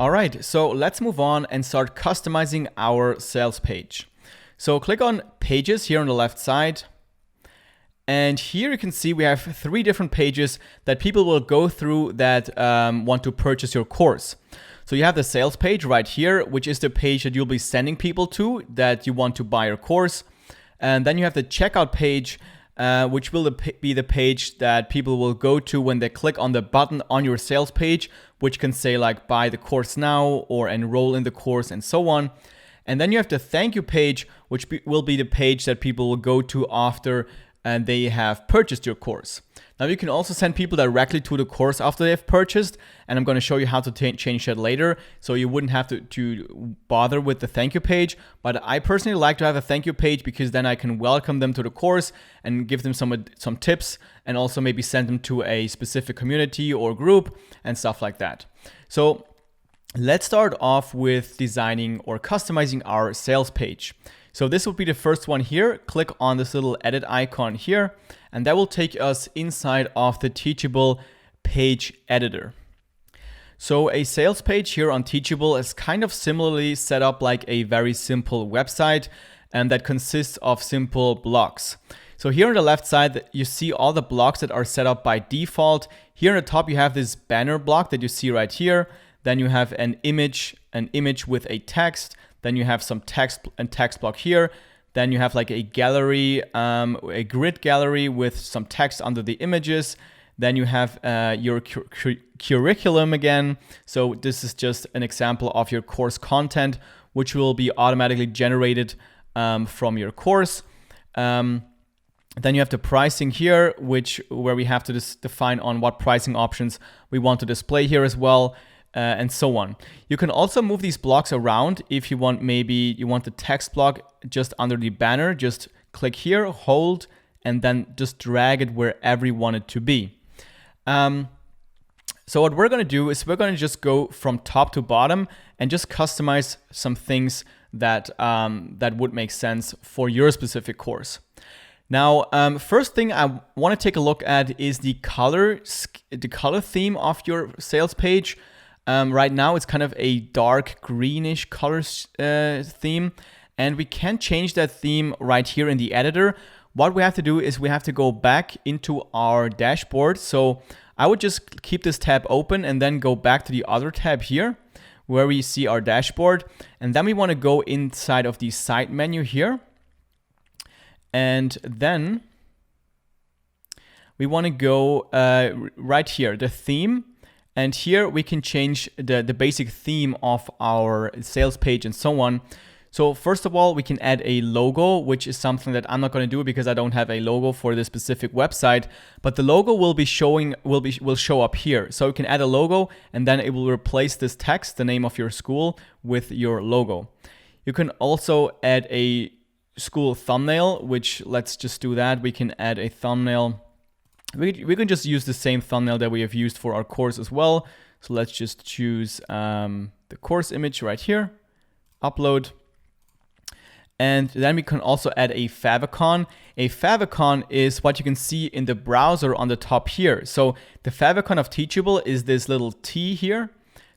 All right, so let's move on and start customizing our sales page. So click on Pages here on the left side. And here you can see we have 3 different pages that people will go through that want to purchase your course. So you have the sales page right here, which is the page that you'll be sending people to that you want to buy your course. And then you have the checkout page, which will be the page that people will go to when they click on the button on your sales page, which can say like buy the course now or enroll in the course and so on. And then you have the thank you page, which will be the page that people will go to after and they have purchased your course. Now you can also send people directly to the course after they've purchased, and I'm going to show you how to change that later, so you wouldn't have to bother with the thank you page. But I personally like to have a thank you page because then I can welcome them to the course and give them some tips, and also maybe send them to a specific community or group and stuff like that. So let's start off with designing or customizing our sales page. So this will be the first one here. Click on this little edit icon here, and that will take us inside of the Teachable page editor. So a sales page here on Teachable is kind of similarly set up like a very simple website, and that consists of simple blocks. So here on the left side, you see all the blocks that are set up by default. Here on the top, you have this banner block that you see right here. Then you have an image with a text. Then you have some text and text block here. Then you have like a gallery, a grid gallery with some text under the images. Then you have your curriculum again. So this is just an example of your course content, which will be automatically generated from your course. Then you have the pricing here, where we have to define on what pricing options we want to display here as well. And so on. You can also move these blocks around if you want. Maybe you want the text block just under the banner. Just click here, hold, and then just drag it wherever you want it to be. So what we're going to do is we're going to just go from top to bottom and just customize some things that that would make sense for your specific course. Now, first thing I want to take a look at is the color theme of your sales page. Right now it's kind of a dark greenish color theme, and we can change that theme right here in the editor. What we have to do is we have to go back into our dashboard. So I would just keep this tab open and then go back to the other tab here where we see our dashboard. And then we want to go inside of the side menu here. And then we want to go right here, the theme. And here we can change the basic theme of our sales page and so on. So first of all, we can add a logo, which is something that I'm not going to do because I don't have a logo for this specific website. But the logo will show up here. So you can add a logo, and then it will replace this text, the name of your school, with your logo. You can also add a school thumbnail, which let's just do that. We can add a thumbnail. We can just use the same thumbnail that we have used for our course as well. So let's just choose the course image right here, upload. And then we can also add a favicon. A favicon is what you can see in the browser on the top here. So the favicon of Teachable is this little T here.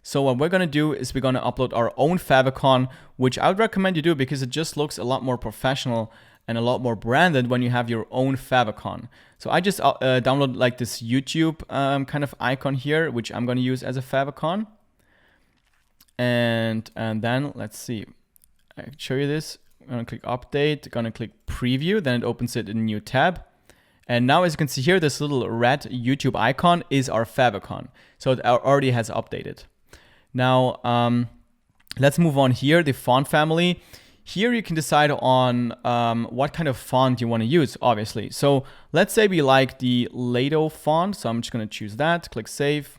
So what we're going to do is we're going to upload our own favicon, which I would recommend you do because it just looks a lot more professional and a lot more branded when you have your own favicon. So I just download like this YouTube kind of icon here, which I'm going to use as a favicon. And then let's see, I can show you this. I'm going to click update, going to click preview, then it opens it in a new tab. And now as you can see here, this little red YouTube icon is our favicon. So it already has updated. Now let's move on here, the font family. Here you can decide on what kind of font you want to use, obviously. So let's say we like the Lato font. So I'm just going to choose that, click save.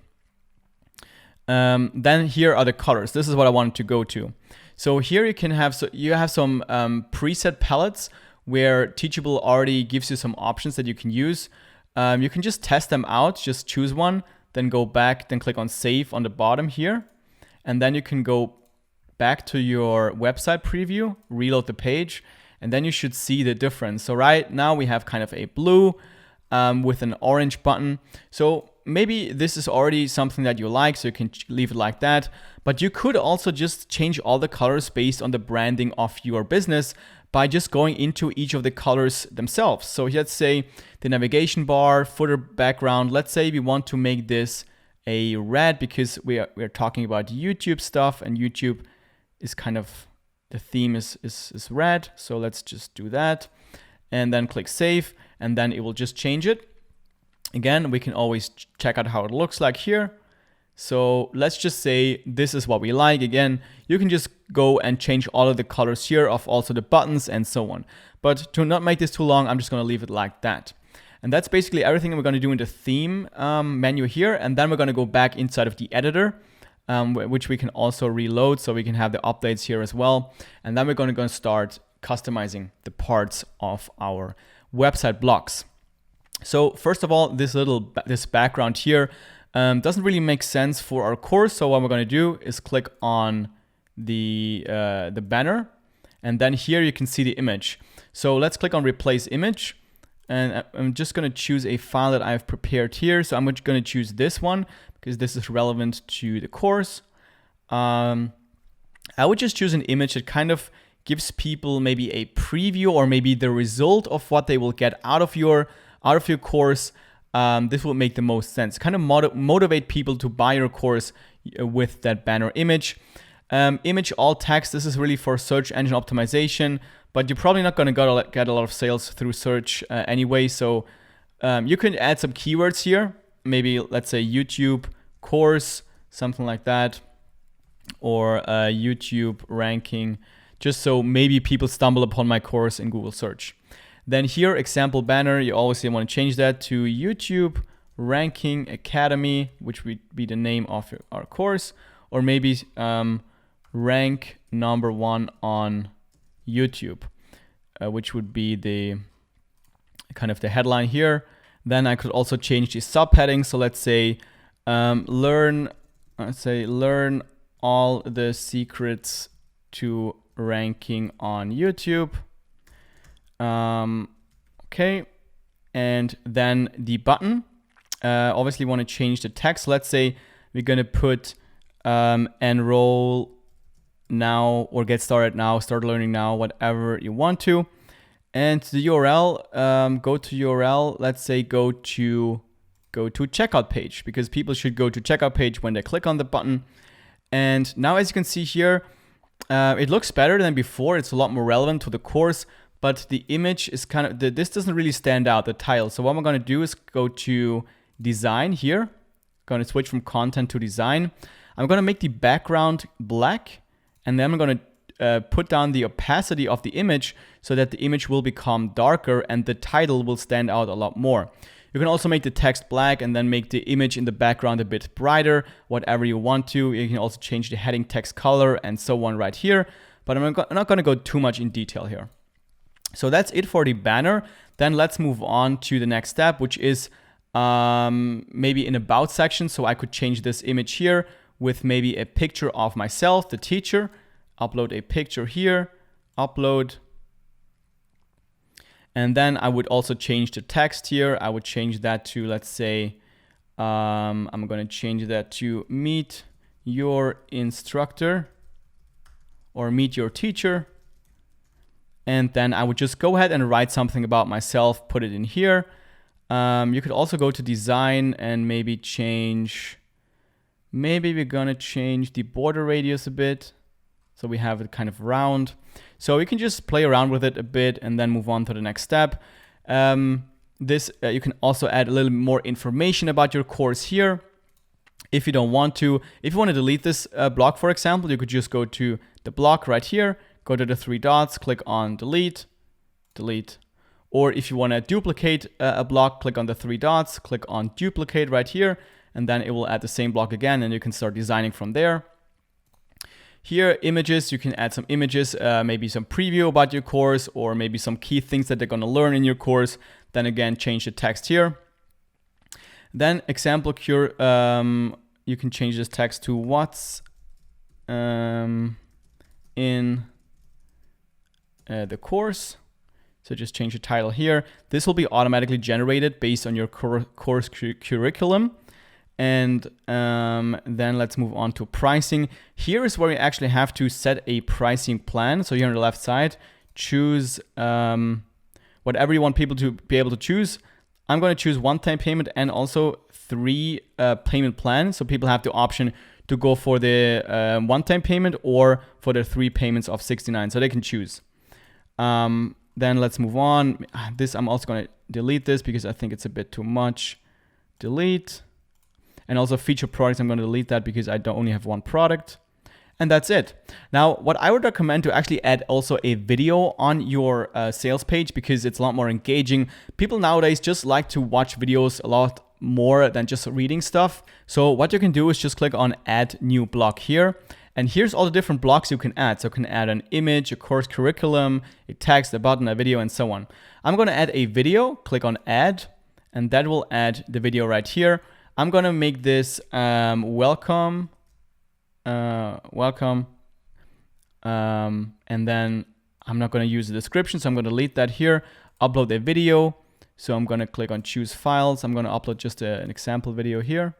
Then here are the colors. This is what I wanted to go to. So here you can have, you have some preset palettes where Teachable already gives you some options that you can use. You can just test them out, just choose one, then go back, then click on save on the bottom here. And then you can go back to your website preview, reload the page, and then you should see the difference. So right now we have kind of a blue with an orange button. So maybe this is already something that you like, so you can leave it like that. But you could also just change all the colors based on the branding of your business by just going into each of the colors themselves. So let's say the navigation bar, footer, background. Let's say we want to make this a red because we're talking about YouTube stuff, and YouTube is kind of, the theme is red. So let's just do that and then click save, and then it will just change it. Again, we can always check out how it looks like here. So let's just say this is what we like. Again, you can just go and change all of the colors here of also the buttons and so on. But to not make this too long, I'm just going to leave it like that. And that's basically everything we're going to do in the theme menu here. And then we're going to go back inside of the editor, which we can also reload, so we can have the updates here as well. And then we're going to start customizing the parts of our website blocks. So first of all, this background here doesn't really make sense for our course. So what we're going to do is click on the banner, and then here you can see the image. So let's click on replace image, and I'm just going to choose a file that I've prepared here. So I'm going to choose this one because this is relevant to the course. I would just choose an image that kind of gives people maybe a preview or maybe the result of what they will get out of your course. This will make the most sense. Kind of motivate people to buy your course with that banner image. Image alt text, this is really for search engine optimization, but you're probably not going to get a lot of sales through search anyway. So you can add some keywords here. Maybe let's say YouTube course, something like that, or YouTube ranking, just so maybe people stumble upon my course in Google search. Then here, example banner, you obviously want to change that to YouTube Ranking Academy, which would be the name of our course, or maybe rank #1 on YouTube, which would be the kind of the headline here. Then I could also change the subheading. So let's say learn all the secrets to ranking on YouTube. Okay, and then the button. Obviously want to change the text. Let's say we're going to put enroll now or get started now, start learning now, whatever you want to. And the URL, go to URL, let's say go to checkout page, because people should go to checkout page when they click on the button. And now, as you can see here, it looks better than before. It's a lot more relevant to the course, but the image is kind of, this doesn't really stand out, the title. So what I'm going to do is go to design here. I'm going to switch from content to design. I'm going to make the background black, and then I'm going to put down the opacity of the image so that the image will become darker and the title will stand out a lot more. You can also make the text black and then make the image in the background a bit brighter, whatever you want to. You can also change the heading text color and so on right here, but I'm not going to go too much in detail here. So that's it for the banner. Then let's move on to the next step, which is maybe an about section. So I could change this image here with maybe a picture of myself, the teacher, upload a picture here, upload. And then I would also change the text here. I would change that to, let's say, I'm going to change that to meet your instructor or meet your teacher. And then I would just go ahead and write something about myself, put it in here. You could also go to design and maybe change, maybe we're going to change the border radius a bit, so we have it kind of round. So you can just play around with it a bit and then move on to the next step. You can also add a little more information about your course here if you don't want to. If you want to delete this block, for example, you could just go to the block right here, go to the 3 dots, click on delete, delete. Or if you want to duplicate a block, click on the 3 dots, click on duplicate right here, and then it will add the same block again, and you can start designing from there. Here, images, you can add some images, maybe some preview about your course, or maybe some key things that they're going to learn in your course. Then again, change the text here. Then example cure, you can change this text to what's in the course. So just change the title here. This will be automatically generated based on your course curriculum. And then let's move on to pricing. Here is where you actually have to set a pricing plan. So here on the left side, choose whatever you want people to be able to choose. I'm going to choose one-time payment and also 3 payment plans. So people have the option to go for the one-time payment or for the 3 payments of $69. So they can choose. Then let's move on. This, I'm also going to delete this because I think it's a bit too much. Delete. And also feature products, I'm going to delete that because I only have 1 product. And that's it. Now, what I would recommend to actually add also a video on your sales page because it's a lot more engaging. People nowadays just like to watch videos a lot more than just reading stuff. So what you can do is just click on add new block here. And here's all the different blocks you can add. So you can add an image, a course curriculum, a text, a button, a video, and so on. I'm going to add a video, click on add, and that will add the video right here. I'm going to make this welcome, and then I'm not going to use the description, so I'm going to delete that here, upload a video. So I'm going to click on choose files. I'm going to upload just an example video here.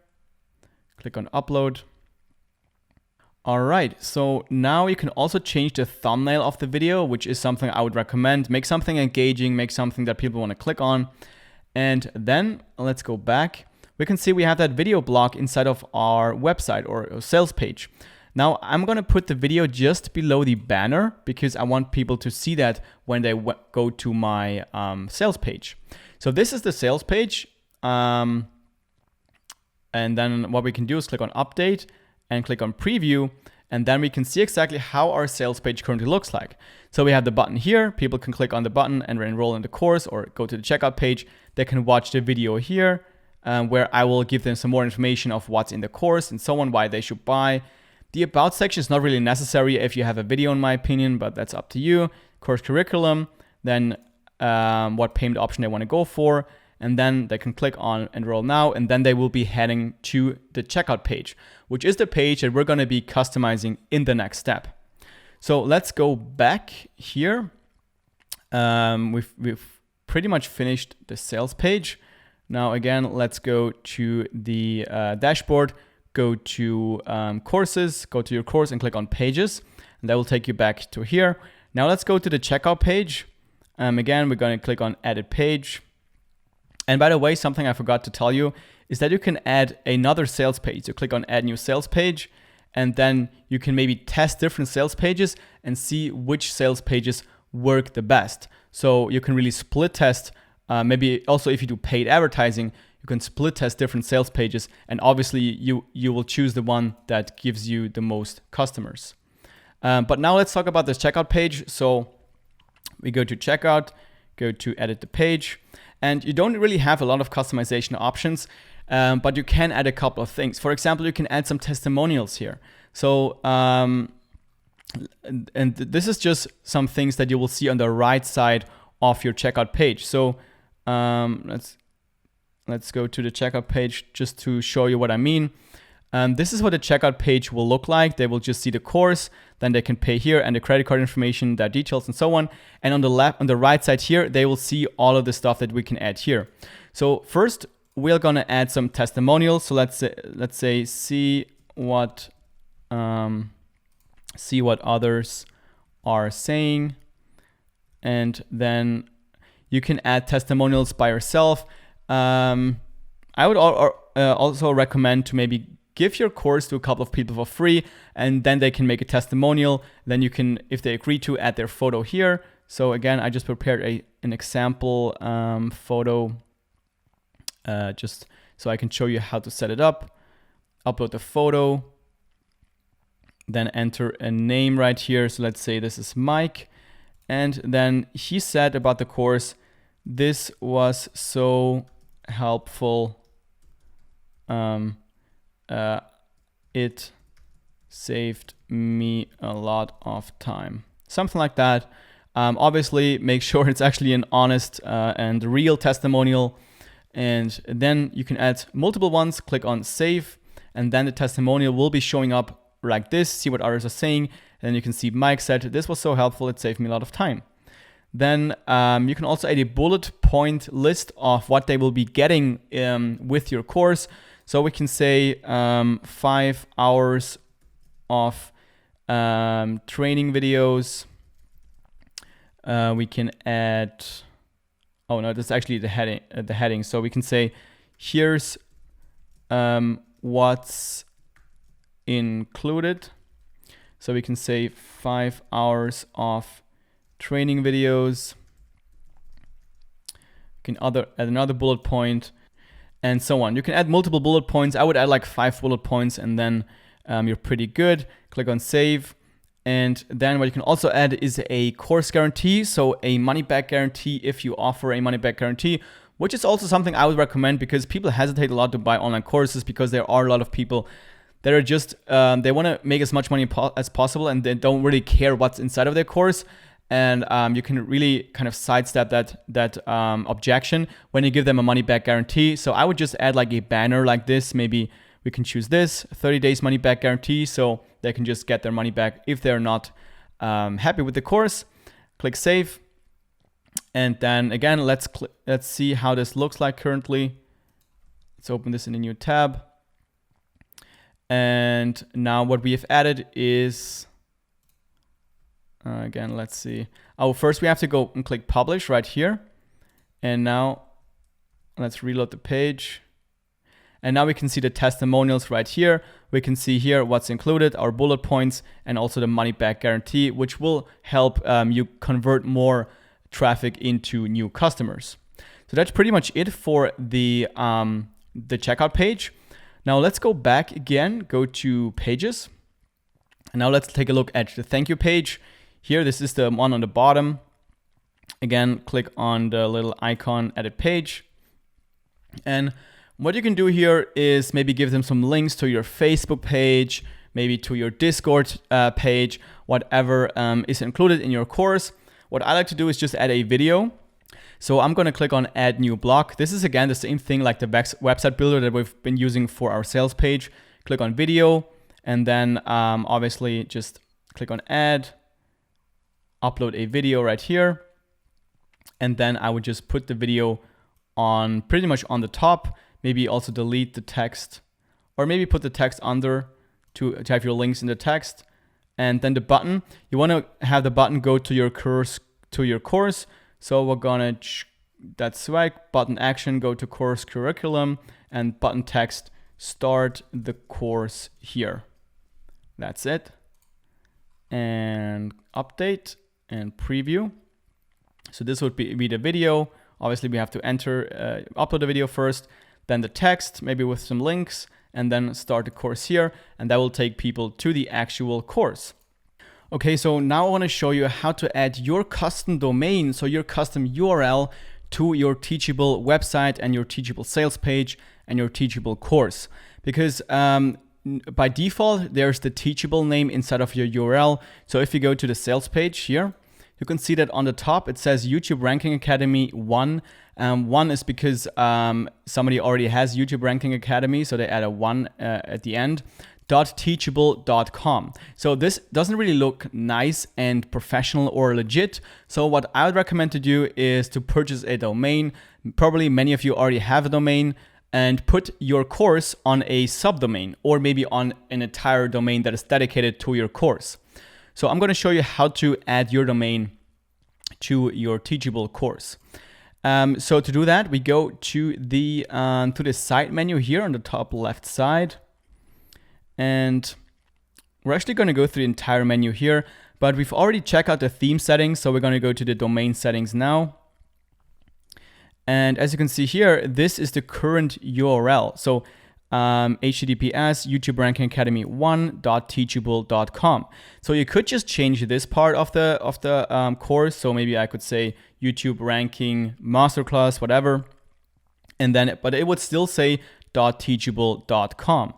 Click on upload. All right, so now you can also change the thumbnail of the video, which is something I would recommend. Make something engaging, make something that people want to click on. And then let's go back. We can see we have that video block inside of our website or sales page. Now I'm going to put the video just below the banner because I want people to see that when they go to my sales page. So this is the sales page. And then what we can do is click on update and click on preview. And then we can see exactly how our sales page currently looks like. So we have the button here. People can click on the button and enroll in the course or go to the checkout page. They can watch the video here. Where I will give them some more information of what's in the course and so on, why they should buy. The about section is not really necessary if you have a video, in my opinion, but that's up to you. Course curriculum, then what payment option they want to go for, and then they can click on enroll now, and then they will be heading to the checkout page, which is the page that we're going to be customizing in the next step. So let's go back here. We've pretty much finished the sales page. Now again, let's go to the dashboard, go to courses, go to your course and click on pages, and that will take you back to here. Now let's go to the checkout page. Again, we're going to click on edit page. And by the way, something I forgot to tell you is that you can add another sales page. So click on add new sales page, and then you can maybe test different sales pages and see which sales pages work the best. So you can really split test. Maybe also if you do paid advertising, you can split test different sales pages, and obviously you will choose the one that gives you the most customers. But now let's talk about this checkout page. So we go to checkout, go to edit the page, and you don't really have a lot of customization options, but you can add a couple of things. For example, you can add some testimonials here. So and this is just some things that you will see on the right side of your checkout page. So let's go to the checkout page just to show you what I mean. This is what the checkout page will look like. They will just see the course, then they can pay here and the credit card information, their details and so on. And on the right side here, they will see all of the stuff that we can add here. So first, we're gonna add some testimonials. So let's say see what others are saying, and then you can add testimonials by yourself. I would also recommend to maybe give your course to a couple of people for free, and then they can make a testimonial. Then you can, if they agree to, add their photo here. So again, I just prepared an example photo just so I can show you how to set it up. Upload the photo, then enter a name right here. So let's say this is Mike. And then he said about the course, this was so helpful. It saved me a lot of time. Something like that. Obviously, make sure it's actually an honest and real testimonial. And then you can add multiple ones, click on save, and then the testimonial will be showing up like this. See what others are saying. And then you can see Mike said, this was so helpful, it saved me a lot of time. Then you can also add a bullet point list of what they will be getting with your course. So we can say 5 hours of training videos. We can add, oh no, that's actually the heading. So we can say, here's what's included. So we can say 5 hours of training videos. You can add another bullet point, and so on. You can add multiple bullet points. I would add like 5 bullet points, and then you're pretty good. Click on save. And then what you can also add is a course guarantee, so a money-back guarantee if you offer a money-back guarantee, which is also something I would recommend because people hesitate a lot to buy online courses because there are a lot of people that are just, they want to make as much money as possible and they don't really care what's inside of their course. And you can really kind of sidestep that objection when you give them a money-back guarantee. So I would just add like a banner like this. Maybe we can choose this 30 days money-back guarantee, so they can just get their money back if they're not happy with the course. Click save. And then again, let's see how this looks like currently. Let's open this in a new tab. And now what we have added is, again, let's see. Oh, first we have to go and click publish right here. And now let's reload the page. And now we can see the testimonials right here. We can see here what's included, our bullet points, and also the money back guarantee, which will help you convert more traffic into new customers. So that's pretty much it for the checkout page. Now let's go back again, go to pages. And now let's take a look at the thank you page. Here, this is the one on the bottom. Again, click on the little icon, edit page. And what you can do here is maybe give them some links to your Facebook page, maybe to your Discord page, whatever is included in your course. What I like to do is just add a video. So I'm going to click on add new block. This is again the same thing like the website builder that we've been using for our sales page. Click on video, and then obviously just click on add, upload a video right here. And then I would just put the video on pretty much on the top. Maybe also delete the text, or maybe put the text under to have your links in the text. And then the button, you want to have the button go to your course. So we're gonna, that's swag, button action, go to course curriculum, and button text, start the course here. That's it. And update and preview. So this would be the video. Obviously we have to upload the video first, then the text, maybe with some links, and then start the course here. And that will take people to the actual course. Okay, so now I want to show you how to add your custom domain, so your custom URL to your Teachable website and your Teachable sales page and your Teachable course. Because by default, there's the Teachable name inside of your URL. So if you go to the sales page here, you can see that on the top, it says YouTube Ranking Academy 1. 1 is because somebody already has YouTube Ranking Academy, so they add a 1 at the end. .teachable.com. So this doesn't really look nice and professional or legit. So what I would recommend to do is to purchase a domain. Probably many of you already have a domain, and put your course on a subdomain, or maybe on an entire domain that is dedicated to your course. So I'm going to show you how to add your domain to your Teachable course. So to do that, we go to the side menu here on the top left side. And we're actually going to go through the entire menu here, but we've already checked out the theme settings. So we're going to go to the domain settings now. And as you can see here, this is the current URL. So https youtubeраnkingacademy1.teachable.com. So you could just change this part of the course. So maybe I could say YouTube ranking masterclass, whatever. And then, but it would still say .teachable.com.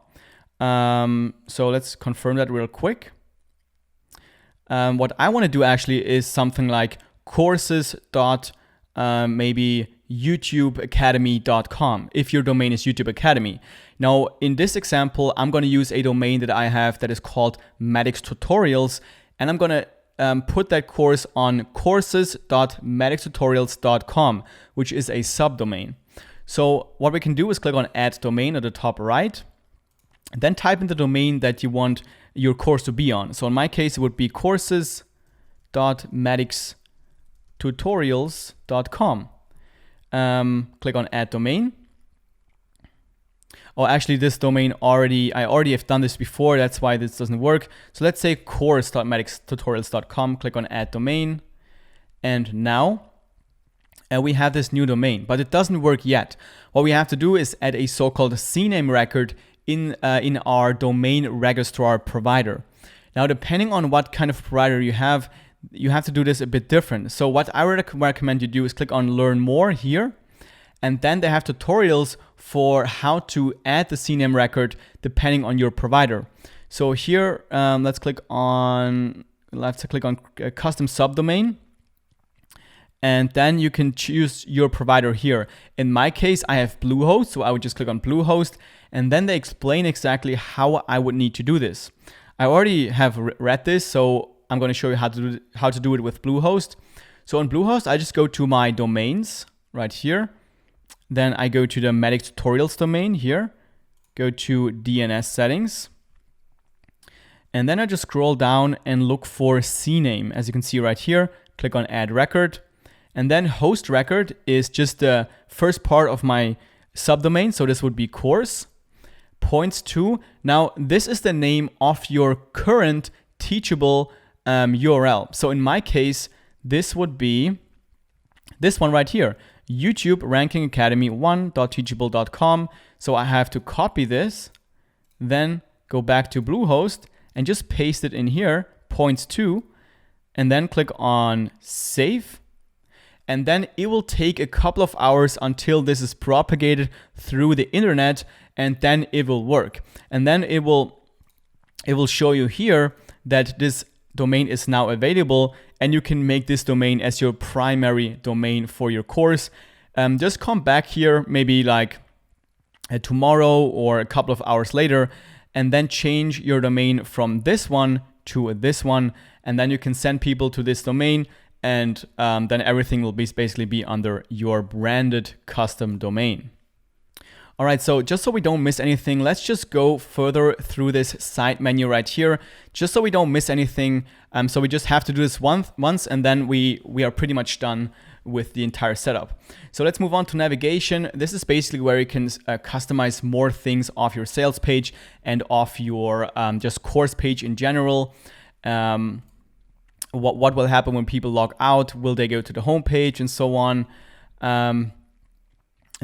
So let's confirm that real quick. What I want to do actually is something like courses maybe youtubeacademy.com if your domain is YouTube Academy. Now in this example, I'm going to use a domain that I have that is called Maddox Tutorials, and I'm going to put that course on courses.maddoxtutorials.com, which is a subdomain. So what we can do is click on Add Domain at the top right, and then type in the domain that you want your course to be on. So in my case, it would be courses.madixtutorials.com. Click on Add Domain. Oh, actually, this domain I already have done this before. That's why this doesn't work. So let's say course.madixtutorials.com. Click on Add Domain. And now we have this new domain, but it doesn't work yet. What we have to do is add a so-called CNAME record in our domain registrar provider. Now, depending on what kind of provider you have to do this a bit different. So what I would recommend you do is click on Learn More here. And then they have tutorials for how to add the CNAME record depending on your provider. So here, let's click on custom subdomain. And then you can choose your provider here. In my case, I have Bluehost, so I would just click on Bluehost. And then they explain exactly how I would need to do this. I already have read this, so I'm going to show you how to do it with Bluehost. So on Bluehost, I just go to my domains right here. Then I go to the Madix Tutorials domain here, go to DNS settings, and then I just scroll down and look for CNAME. As you can see right here, click on Add Record, and then Host Record is just the first part of my subdomain. So this would be course, points to. Now this is the name of your current Teachable URL. So in my case, this would be this one right here. YouTube Ranking Academy 1.teachable.com. So I have to copy this, then go back to Bluehost and just paste it in here, points to, and then click on Save. And then it will take a couple of hours until this is propagated through the internet, and then it will work. And then it will show you here that this domain is now available, and you can make this domain as your primary domain for your course. Just come back here maybe like tomorrow or a couple of hours later, and then change your domain from this one to this one, and then you can send people to this domain, and then everything will basically be under your branded custom domain. All right, so just so we don't miss anything, let's just go further through this side menu right here, just so we don't miss anything. So we just have to do this once, and then we are pretty much done with the entire setup. So let's move on to navigation. This is basically where you can customize more things off your sales page and off your just course page in general. What will happen when people log out? Will they go to the home page and so on? And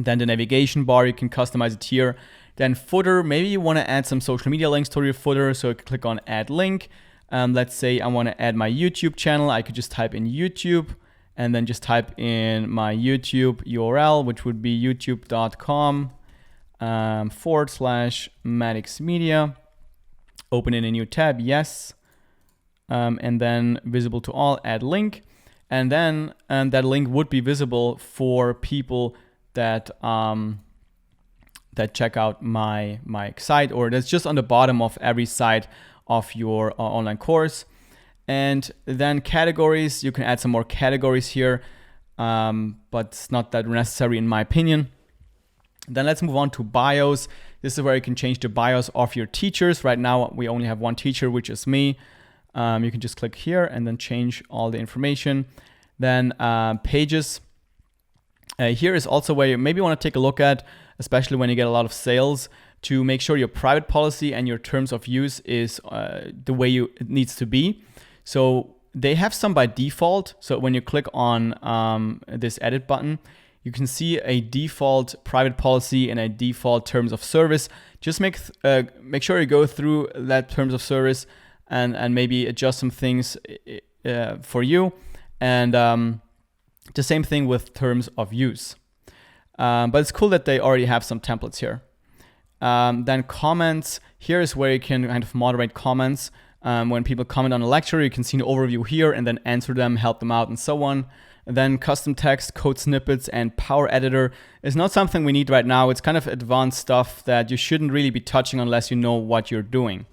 then the navigation bar, you can customize it here. Then footer, maybe you want to add some social media links to your footer. So you can click on Add Link. Let's say I want to add my YouTube channel. I could just type in YouTube and then just type in my YouTube URL, which would be youtube.com/Madix Media. Open in a new tab, yes. And then visible to all, add link. And then that link would be visible for people that check out my site, or that's just on the bottom of every site of your online course. And then categories, you can add some more categories here, but it's not that necessary in my opinion. Then let's move on to bios. This is where you can change the bios of your teachers. Right now we only have one teacher, which is me. You can just click here and then change all the information. Then pages. Here is also where you maybe want to take a look at, especially when you get a lot of sales, to make sure your private policy and your terms of use is the way it needs to be. So they have some by default. So when you click on this edit button, you can see a default private policy and a default terms of service. Just make sure you go through that terms of service and maybe adjust some things for you. And the same thing with terms of use. But it's cool that they already have some templates here. Then comments. Here is where you can kind of moderate comments. When people comment on a lecture, you can see an overview here and then answer them, help them out, and so on. And then custom text, code snippets, and Power Editor is not something we need right now. It's kind of advanced stuff that you shouldn't really be touching unless you know what you're doing.